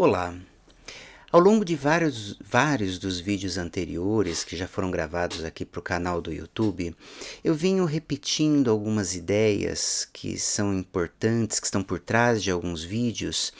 Olá! Ao longo de vários dos vídeos anteriores que já foram gravados aqui para o canal do YouTube, eu venho repetindo algumas ideias que são importantes, que estão por trás de alguns vídeos,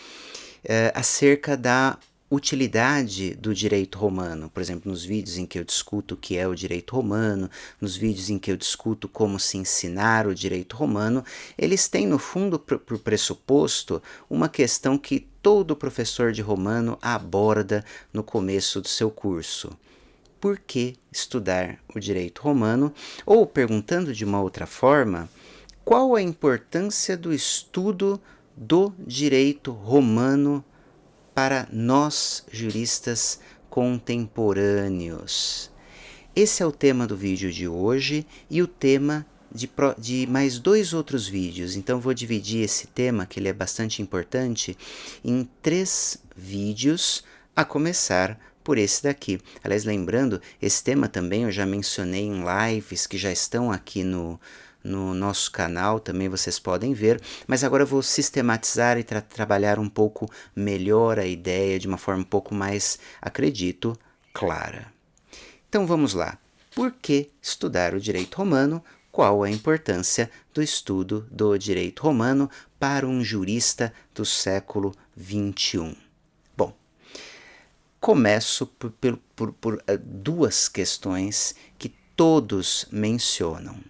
acerca da utilidade do direito romano. Por exemplo, nos vídeos em que eu discuto o que é o direito romano, nos vídeos em que eu discuto como se ensinar o direito romano, eles têm no fundo por pressuposto uma questão que todo professor de romano aborda no começo do seu curso. Por que estudar o direito romano? Ou, perguntando de uma outra forma, qual a importância do estudo do direito romano para nós, juristas contemporâneos? Esse é o tema do vídeo de hoje e o tema de mais dois outros vídeos. Então vou dividir esse tema, que ele é bastante importante, em 3 vídeos, a começar por esse daqui. Aliás, lembrando, esse tema também eu já mencionei em lives que já estão aqui no nosso canal, também vocês podem ver, mas agora eu vou sistematizar e trabalhar um pouco melhor a ideia, de uma forma um pouco mais, acredito, clara. Então vamos lá. Por que estudar o direito romano? Qual a importância do estudo do direito romano para um jurista do século XXI? Bom, começo por 2 questões que todos mencionam.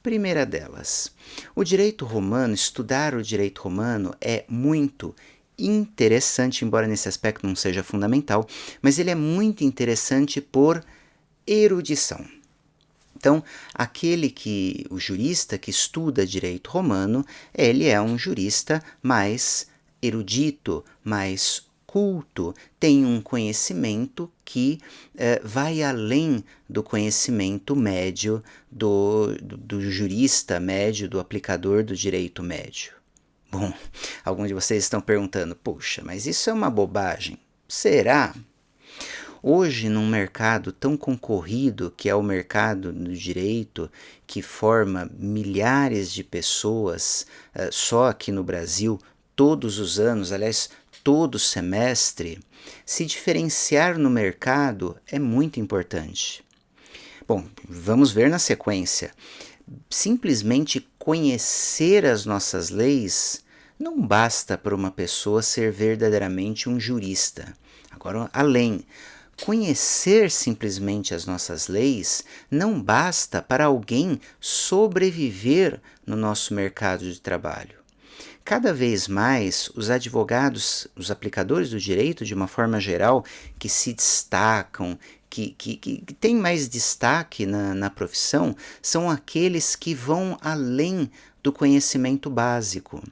Primeira delas, o direito romano, estudar o direito romano é muito interessante, embora nesse aspecto não seja fundamental, mas ele é muito interessante por erudição. Então, o jurista que estuda direito romano, ele é um jurista mais erudito, mais culto, tem um conhecimento que vai além do conhecimento médio do jurista médio, do aplicador do direito médio. Bom, alguns de vocês estão perguntando, poxa, mas isso é uma bobagem. Será? Hoje, num mercado tão concorrido, que é o mercado do direito, que forma milhares de pessoas só aqui no Brasil, todos os anos, aliás, todo semestre, se diferenciar no mercado é muito importante. Bom, vamos ver na sequência. Simplesmente conhecer as nossas leis não basta para uma pessoa ser verdadeiramente um jurista. Agora, além, conhecer simplesmente as nossas leis não basta para alguém sobreviver no nosso mercado de trabalho. Cada vez mais, os advogados, os aplicadores do direito, de uma forma geral, que se destacam, que têm mais destaque na profissão, são aqueles que vão além do conhecimento básico.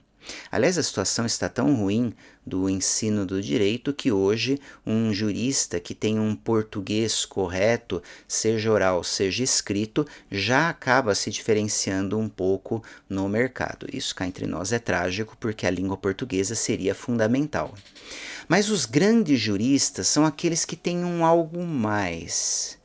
Aliás, a situação está tão ruim do ensino do direito que hoje um jurista que tem um português correto, seja oral, seja escrito, já acaba se diferenciando um pouco no mercado. Isso cá entre nós é trágico porque a língua portuguesa seria fundamental. Mas os grandes juristas são aqueles que têm um algo mais.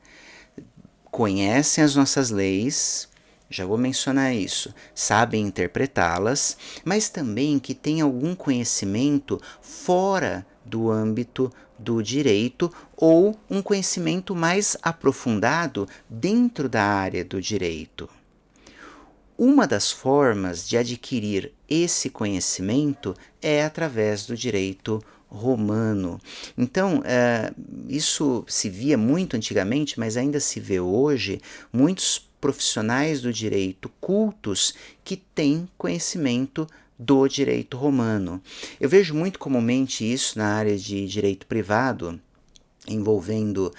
Conhecem as nossas leis, já vou mencionar isso, sabem interpretá-las, mas também que têm algum conhecimento fora do âmbito do direito ou um conhecimento mais aprofundado dentro da área do direito. Uma das formas de adquirir esse conhecimento é através do direito romano. Então, isso se via muito antigamente, mas ainda se vê hoje, muitos profissionais do direito cultos que têm conhecimento do direito romano. Eu vejo muito comumente isso na área de direito privado, envolvendo,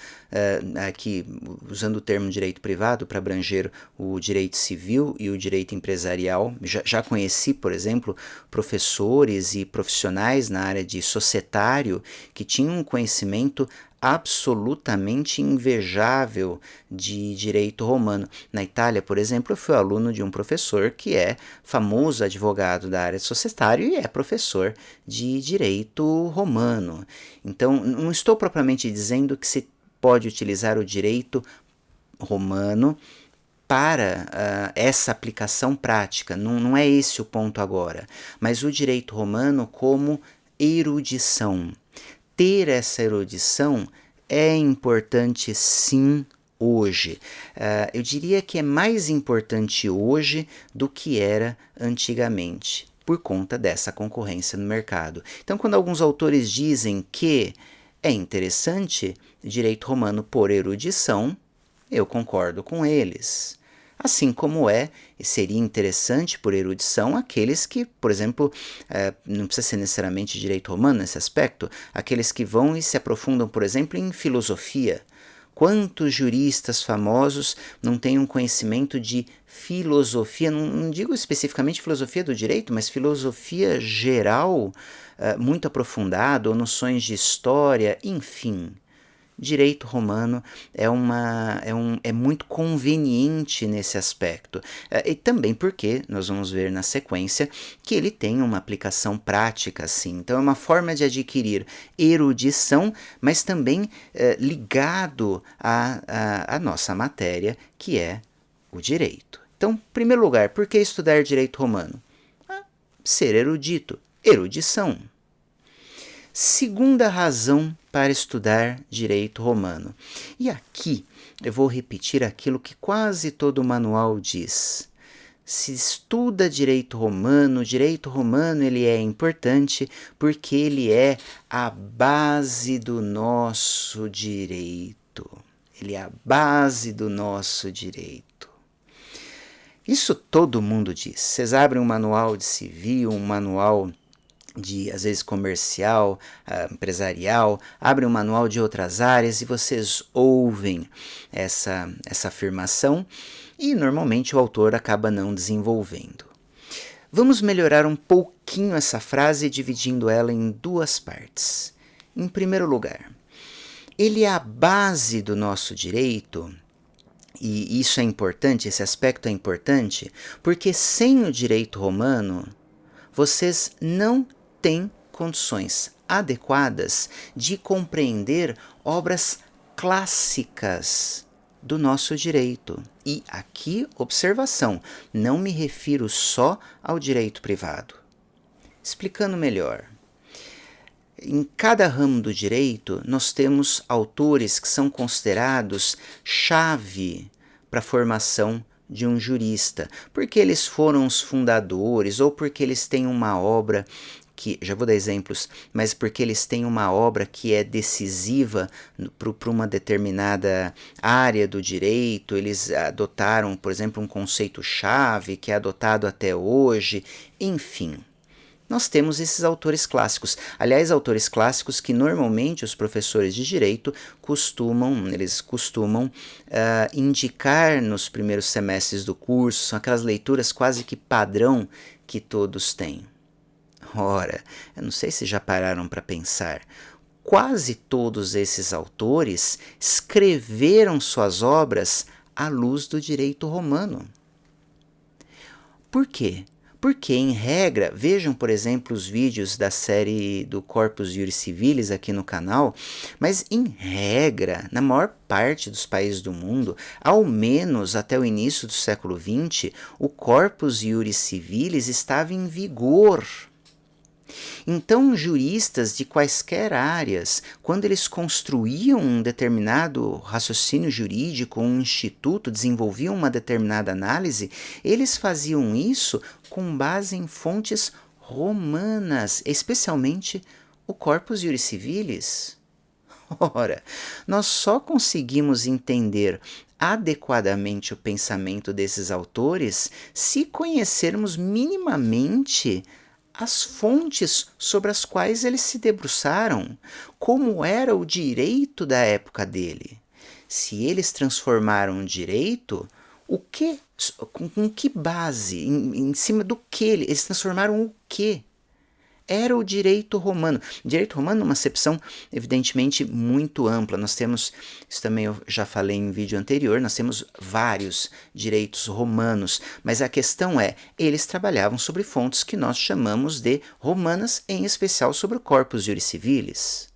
aqui usando o termo direito privado para abranger o direito civil e o direito empresarial. Já conheci, por exemplo, professores e profissionais na área de societário que tinham um conhecimento absolutamente invejável de direito romano. Na Itália, por exemplo, eu fui aluno de um professor que é famoso advogado da área societário e é professor de direito romano. Então, não estou propriamente dizendo que se pode utilizar o direito romano para essa aplicação prática, não é esse o ponto agora, mas o direito romano como erudição. ter essa erudição é importante sim hoje. Eu diria que é mais importante hoje do que era antigamente, por conta dessa concorrência no mercado. Então, quando alguns autores dizem que é interessante direito romano por erudição, eu concordo com eles. Assim como seria interessante por erudição aqueles que, por exemplo, não precisa ser necessariamente direito romano nesse aspecto, aqueles que vão e se aprofundam, por exemplo, em filosofia. Quantos juristas famosos não têm um conhecimento de filosofia, não digo especificamente filosofia do direito, mas filosofia geral, muito aprofundado, ou noções de história, enfim. Direito romano é muito conveniente nesse aspecto. E também porque, nós vamos ver na sequência, que ele tem uma aplicação prática, sim. Então é uma forma de adquirir erudição, mas também ligado à nossa matéria, que é o direito. Então, em primeiro lugar, por que estudar direito romano? Ser erudito, erudição. Segunda razão para estudar direito romano. E aqui eu vou repetir aquilo que quase todo manual diz. Se estuda direito romano ele é importante porque ele é a base do nosso direito. Ele é a base do nosso direito. Isso todo mundo diz. Vocês abrem um manual de civil, um manual de, às vezes, comercial, empresarial, abrem um manual de outras áreas e vocês ouvem essa afirmação e, normalmente, o autor acaba não desenvolvendo. Vamos melhorar um pouquinho essa frase dividindo ela em duas partes. Em primeiro lugar, ele é a base do nosso direito. E isso é importante, esse aspecto é importante, porque sem o direito romano, vocês não têm condições adequadas de compreender obras clássicas do nosso direito. E aqui, observação, não me refiro só ao direito privado. Explicando melhor. Em cada ramo do direito, nós temos autores que são considerados chave para a formação de um jurista, porque eles foram os fundadores ou porque eles têm uma obra que, já vou dar exemplos, mas porque eles têm uma obra que é decisiva para uma determinada área do direito, eles adotaram, por exemplo, um conceito-chave que é adotado até hoje, enfim. Nós temos esses autores clássicos. Aliás, autores clássicos que normalmente os professores de direito costumam indicar nos primeiros semestres do curso, são aquelas leituras quase que padrão que todos têm. Ora, eu não sei se já pararam para pensar, quase todos esses autores escreveram suas obras à luz do direito romano. Por quê? Porque, em regra, vejam, por exemplo, os vídeos da série do Corpus Juris Civilis aqui no canal, mas, em regra, na maior parte dos países do mundo, ao menos até o início do século XX, o Corpus Juris Civilis estava em vigor. Então, juristas de quaisquer áreas, quando eles construíam um determinado raciocínio jurídico, um instituto, desenvolviam uma determinada análise, eles faziam isso com base em fontes romanas, especialmente o Corpus Juris Civilis. Ora, nós só conseguimos entender adequadamente o pensamento desses autores se conhecermos minimamente as fontes sobre as quais eles se debruçaram, como era o direito da época dele. Se eles transformaram o direito, com que base, em cima do que eles transformaram o quê? Era o direito romano. Direito romano é uma acepção evidentemente muito ampla. Nós temos, isso também eu já falei em vídeo anterior, nós temos vários direitos romanos, mas a questão é, eles trabalhavam sobre fontes que nós chamamos de romanas, em especial sobre o Corpus Juris Civilis.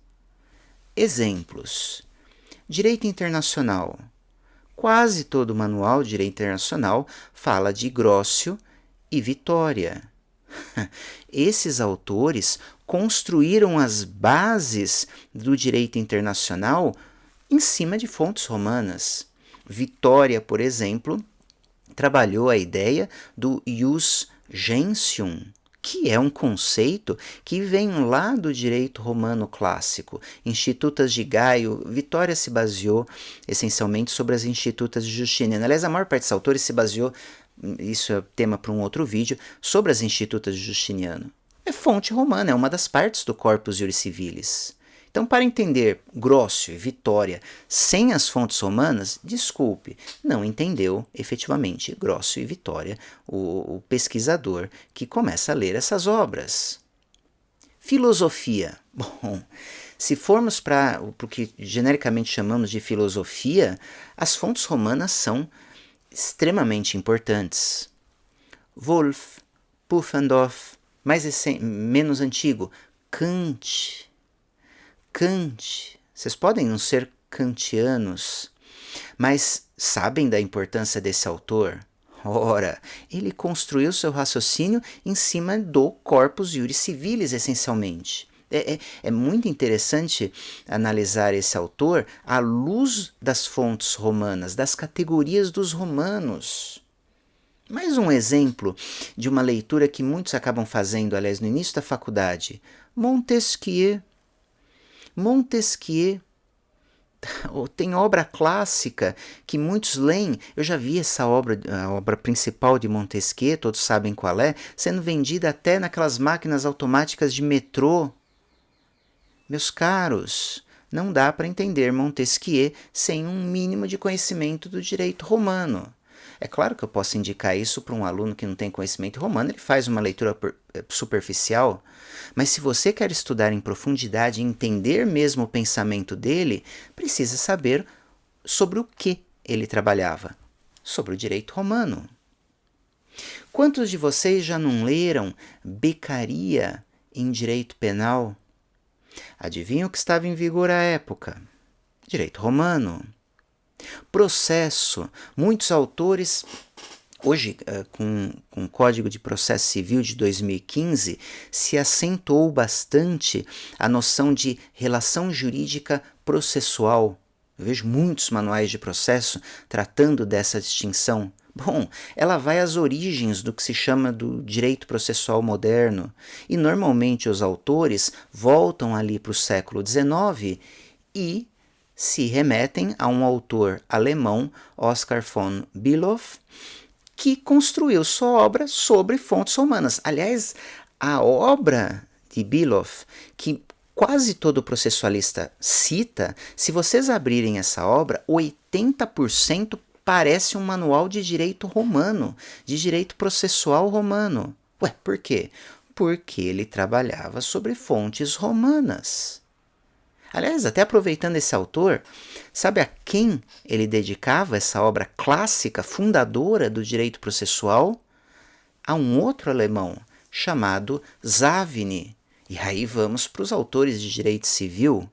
Exemplos. Direito internacional. Quase todo manual de direito internacional fala de Grócio e Vitória. Esses autores construíram as bases do direito internacional em cima de fontes romanas. Vitória, por exemplo, trabalhou a ideia do ius gentium, que é um conceito que vem lá do direito romano clássico. Institutas de Gaio, Vitória se baseou essencialmente sobre as Institutas de Justiniano. Aliás, a maior parte dos autores se baseou, isso é tema para um outro vídeo, sobre as Institutas de Justiniano. É fonte romana, é uma das partes do Corpus Iuris Civilis. Então, para entender Grócio e Vitória sem as fontes romanas, desculpe, não entendeu efetivamente Grócio e Vitória, o pesquisador que começa a ler essas obras. Filosofia. Bom, se formos para o que genericamente chamamos de filosofia, as fontes romanas são extremamente importantes. Wolff, Pufendorf, menos antigo, Kant. Vocês podem não ser kantianos, mas sabem da importância desse autor? Ora, ele construiu seu raciocínio em cima do Corpus Iuris Civilis, essencialmente. É muito interessante analisar esse autor à luz das fontes romanas, das categorias dos romanos. Mais um exemplo de uma leitura que muitos acabam fazendo, aliás, no início da faculdade. Montesquieu. Tem obra clássica que muitos leem. Eu já vi essa obra, a obra principal de Montesquieu, todos sabem qual é, sendo vendida até naquelas máquinas automáticas de metrô. Meus caros, não dá para entender Montesquieu sem um mínimo de conhecimento do direito romano. É claro que eu posso indicar isso para um aluno que não tem conhecimento romano, ele faz uma leitura superficial, mas se você quer estudar em profundidade e entender mesmo o pensamento dele, precisa saber sobre o que ele trabalhava, sobre o direito romano. Quantos de vocês já não leram Beccaria em direito penal? Adivinha o que estava em vigor à época? Direito romano. Processo. Muitos autores, hoje com o Código de Processo Civil de 2015, se acentuou bastante a noção de relação jurídica processual. Eu vejo muitos manuais de processo tratando dessa distinção. Bom, ela vai às origens do que se chama do direito processual moderno, e normalmente os autores voltam ali para o século XIX e se remetem a um autor alemão, Oskar von Bülow, que construiu sua obra sobre fontes romanas. Aliás, a obra de Bülow, que quase todo processualista cita, se vocês abrirem essa obra, 80% parece um manual de direito romano, de direito processual romano. Ué, por quê? Porque ele trabalhava sobre fontes romanas. Aliás, até aproveitando esse autor, sabe a quem ele dedicava essa obra clássica, fundadora do direito processual? A um outro alemão, chamado Savigny. E aí vamos para os autores de direito civil.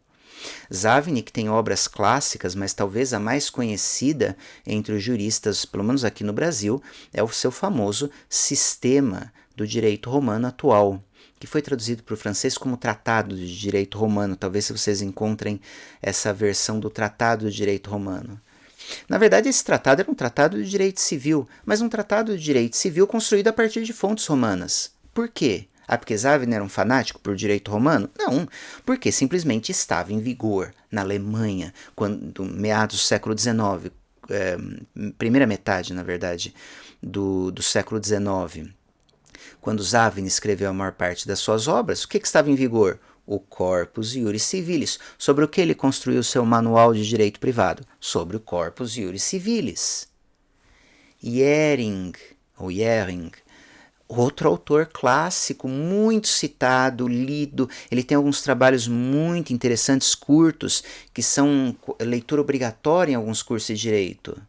Savigny, que tem obras clássicas, mas talvez a mais conhecida entre os juristas, pelo menos aqui no Brasil, é o seu famoso Sistema do Direito Romano Atual, que foi traduzido para o francês como Tratado de Direito Romano. Talvez se vocês encontrem essa versão do Tratado de Direito Romano. Na verdade, esse tratado era um tratado de direito civil, mas um tratado de direito civil construído a partir de fontes romanas. Por quê? Porque Savigny era um fanático por direito romano? Não, porque simplesmente estava em vigor na Alemanha, quando meados do século XIX, primeira metade, na verdade, do século XIX. Quando Savigny escreveu a maior parte das suas obras, o que estava em vigor? O Corpus Iuris Civilis. Sobre o que ele construiu seu manual de direito privado? Sobre o Corpus Iuris Civilis. Jhering, outro autor clássico, muito citado, lido. Ele tem alguns trabalhos muito interessantes, curtos, que são leitura obrigatória em alguns cursos de direito.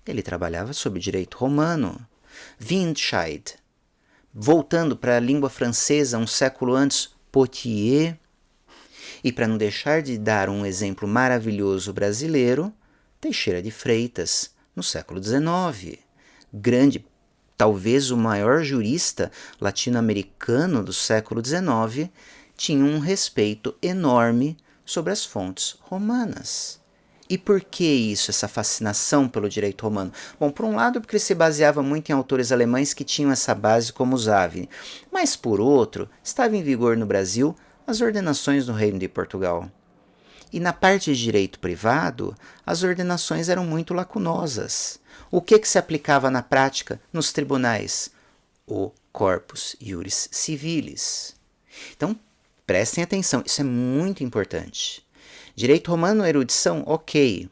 Ele trabalhava sobre direito romano. Windscheid. Voltando para a língua francesa, um século antes, Potier. E para não deixar de dar um exemplo maravilhoso brasileiro, Teixeira de Freitas, no século XIX. Grande, talvez o maior jurista latino-americano do século XIX, tinham um respeito enorme sobre as fontes romanas. E por que isso, essa fascinação pelo direito romano? Bom, por um lado, porque ele se baseava muito em autores alemães que tinham essa base como Savini, mas por outro, estava em vigor no Brasil as ordenações do Reino de Portugal. E na parte de direito privado, as ordenações eram muito lacunosas. O que se aplicava na prática nos tribunais? O corpus iuris civilis. Então, prestem atenção, isso é muito importante. Direito romano, erudição, ok.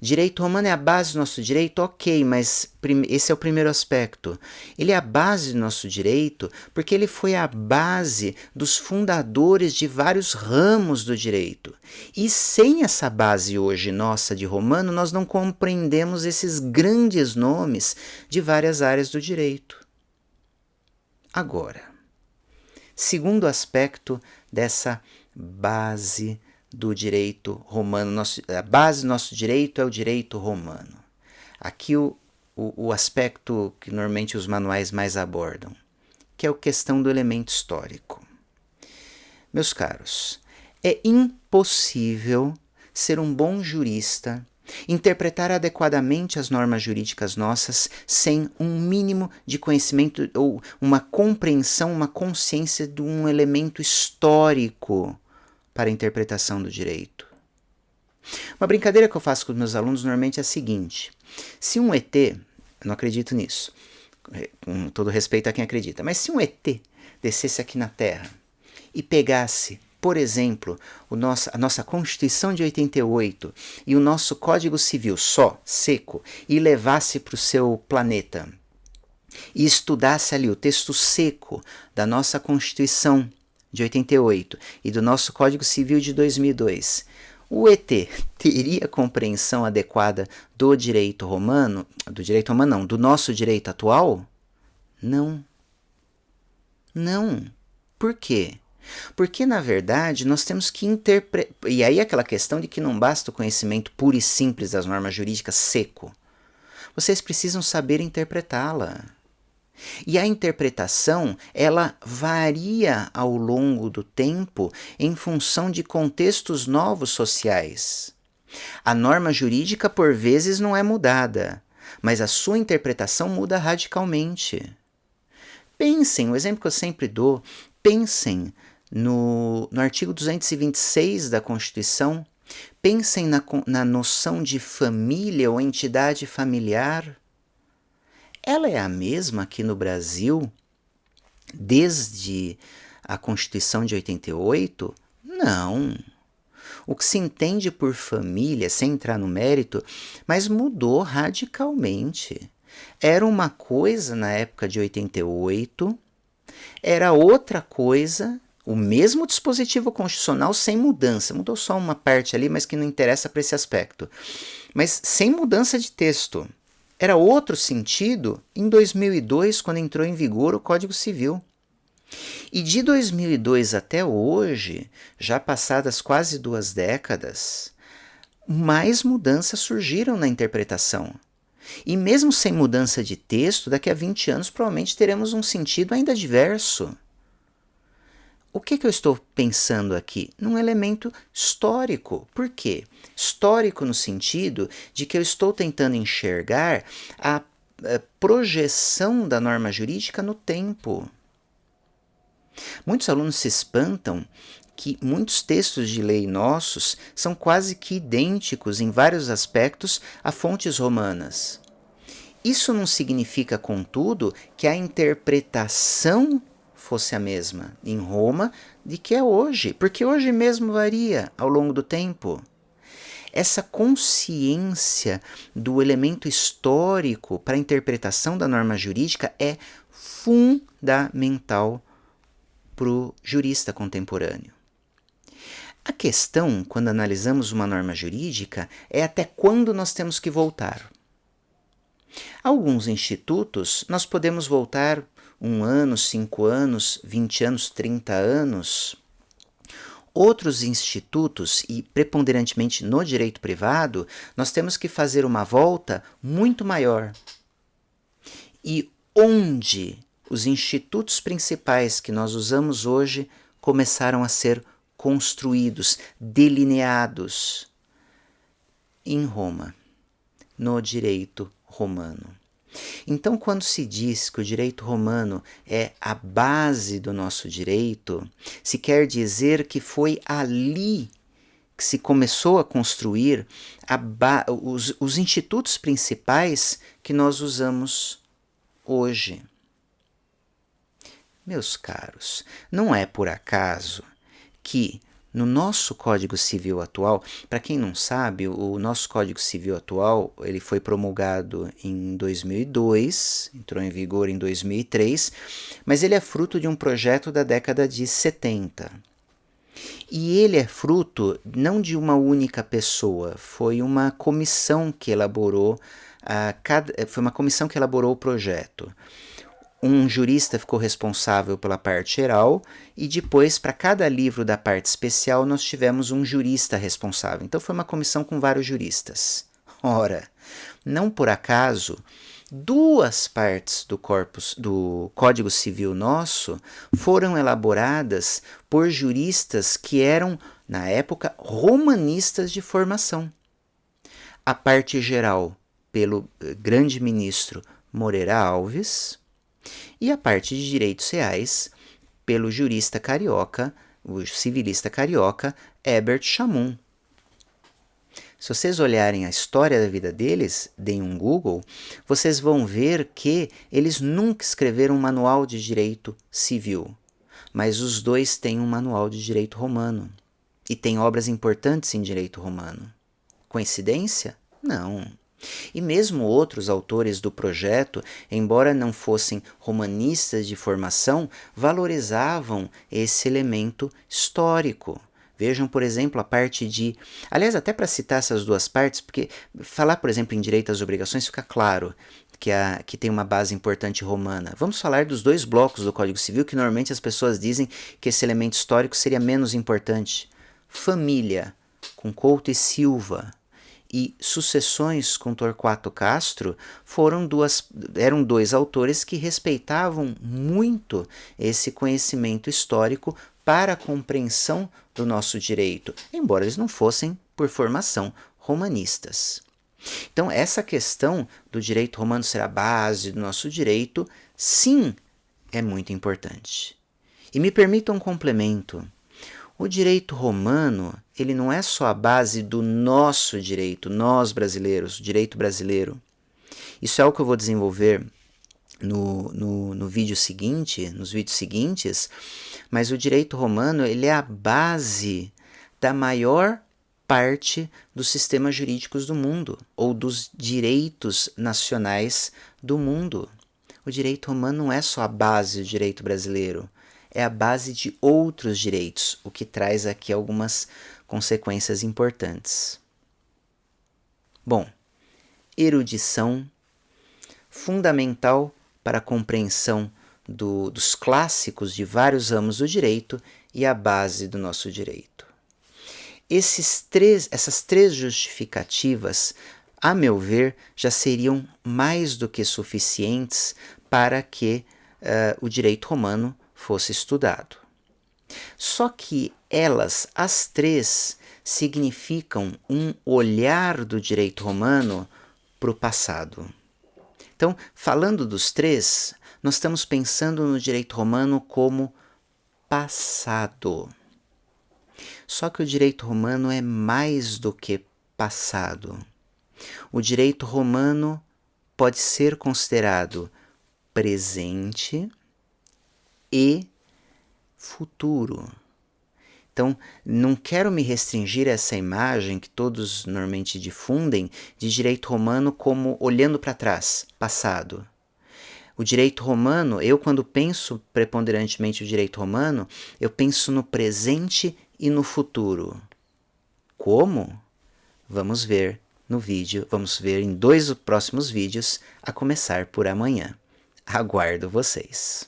Direito romano é a base do nosso direito, ok, mas esse é o primeiro aspecto. Ele é a base do nosso direito porque ele foi a base dos fundadores de vários ramos do direito. E sem essa base hoje nossa de romano, nós não compreendemos esses grandes nomes de várias áreas do direito. Agora, segundo aspecto dessa base do direito romano, a base do nosso direito é o direito romano. Aqui o aspecto que normalmente os manuais mais abordam, que é a questão do elemento histórico. Meus caros, é impossível ser um bom jurista, interpretar adequadamente as normas jurídicas nossas sem um mínimo de conhecimento ou uma compreensão, uma consciência de um elemento histórico para a interpretação do direito. Uma brincadeira que eu faço com os meus alunos normalmente é a seguinte: se um ET, eu não acredito nisso, com todo respeito a quem acredita, mas se um ET descesse aqui na Terra e pegasse, por exemplo, a nossa Constituição de 88 e o nosso Código Civil só, seco, e levasse para o seu planeta e estudasse ali o texto seco da nossa Constituição de 88 e do nosso Código Civil de 2002, o ET teria compreensão adequada do direito romano, não, do nosso direito atual? Não. Não. Por quê? Porque, na verdade, nós temos que interpretar... E aí aquela questão de que não basta o conhecimento puro e simples das normas jurídicas seco. Vocês precisam saber interpretá-la. E a interpretação, ela varia ao longo do tempo em função de contextos novos sociais. A norma jurídica, por vezes, não é mudada, mas a sua interpretação muda radicalmente. Pensem, o exemplo que eu sempre dou, pensem no artigo 226 da Constituição, pensem na noção de família ou entidade familiar. Ela é a mesma aqui no Brasil desde a Constituição de 88? Não. O que se entende por família, sem entrar no mérito, mas mudou radicalmente. Era uma coisa na época de 88, era outra coisa, o mesmo dispositivo constitucional sem mudança. Mudou só uma parte ali, mas que não interessa para esse aspecto. Mas sem mudança de texto. Era outro sentido em 2002, quando entrou em vigor o Código Civil. E de 2002 até hoje, já passadas quase 2 décadas, mais mudanças surgiram na interpretação. E mesmo sem mudança de texto, daqui a 20 anos provavelmente teremos um sentido ainda diverso. O que eu estou pensando aqui? Num elemento histórico. Por quê? Histórico no sentido de que eu estou tentando enxergar a projeção da norma jurídica no tempo. Muitos alunos se espantam que muitos textos de lei nossos são quase que idênticos em vários aspectos a fontes romanas. Isso não significa, contudo, que a interpretação fosse a mesma em Roma de que é hoje, porque hoje mesmo varia ao longo do tempo. Essa consciência do elemento histórico para a interpretação da norma jurídica é fundamental para o jurista contemporâneo. A questão, quando analisamos uma norma jurídica, é até quando nós temos que voltar. Alguns institutos nós podemos voltar 1 ano, 5 anos, 20 anos, 30 anos. Outros institutos, e preponderantemente no direito privado, nós temos que fazer uma volta muito maior. E onde os institutos principais que nós usamos hoje começaram a ser construídos, delineados em Roma, no direito romano. Então, quando se diz que o direito romano é a base do nosso direito, se quer dizer que foi ali que se começou a construir os institutos principais que nós usamos hoje. Meus caros, não é por acaso que no nosso Código Civil atual, para quem não sabe, o nosso Código Civil atual ele foi promulgado em 2002, entrou em vigor em 2003, mas ele é fruto de um projeto da década de 70. E ele é fruto não de uma única pessoa, foi uma comissão que elaborou o projeto. Um jurista ficou responsável pela parte geral e depois, para cada livro da parte especial, nós tivemos um jurista responsável. Então foi uma comissão com vários juristas. Ora, não por acaso, duas partes do Código Civil nosso foram elaboradas por juristas que eram, na época, romanistas de formação. A parte geral pelo grande ministro Moreira Alves e a parte de direitos reais pelo jurista carioca, o civilista carioca Herbert Chamum. Se vocês olharem a história da vida deles, deem um Google, vocês vão ver que eles nunca escreveram um manual de direito civil, mas os dois têm um manual de direito romano e têm obras importantes em direito romano. Coincidência? Não. E mesmo outros autores do projeto, embora não fossem romanistas de formação, valorizavam esse elemento histórico. Vejam, por exemplo, a parte de... Aliás, até para citar essas duas partes, porque falar, por exemplo, em direito às obrigações fica claro que tem uma base importante romana. Vamos falar dos dois blocos do Código Civil que normalmente as pessoas dizem que esse elemento histórico seria menos importante. Família, com Couto e Silva, e Sucessões com Torquato Castro eram dois autores que respeitavam muito esse conhecimento histórico para a compreensão do nosso direito, embora eles não fossem, por formação, romanistas. Então, essa questão do direito romano ser a base do nosso direito, sim, é muito importante. E me permitam um complemento. O direito romano, ele não é só a base do nosso direito, nós brasileiros, o direito brasileiro. Isso é algo que eu vou desenvolver no vídeo seguinte, nos vídeos seguintes, mas o direito romano, ele é a base da maior parte dos sistemas jurídicos do mundo, ou dos direitos nacionais do mundo. O direito romano não é só a base do direito brasileiro, é a base de outros direitos, o que traz aqui algumas consequências importantes. Bom, erudição, fundamental para a compreensão dos clássicos de vários ramos do direito e a base do nosso direito. Essas três justificativas, a meu ver, já seriam mais do que suficientes para que o direito romano fosse estudado. Só que elas, as três, significam um olhar do direito romano para o passado. Então, falando dos três, nós estamos pensando no direito romano como passado. Só que o direito romano é mais do que passado. O direito romano pode ser considerado presente e futuro. Então, não quero me restringir a essa imagem que todos normalmente difundem de direito romano como olhando para trás, passado. O direito romano, quando penso preponderantemente o direito romano, eu penso no presente e no futuro. Como? Vamos ver no vídeo, vamos ver em 2 próximos vídeos, a começar por amanhã. Aguardo vocês.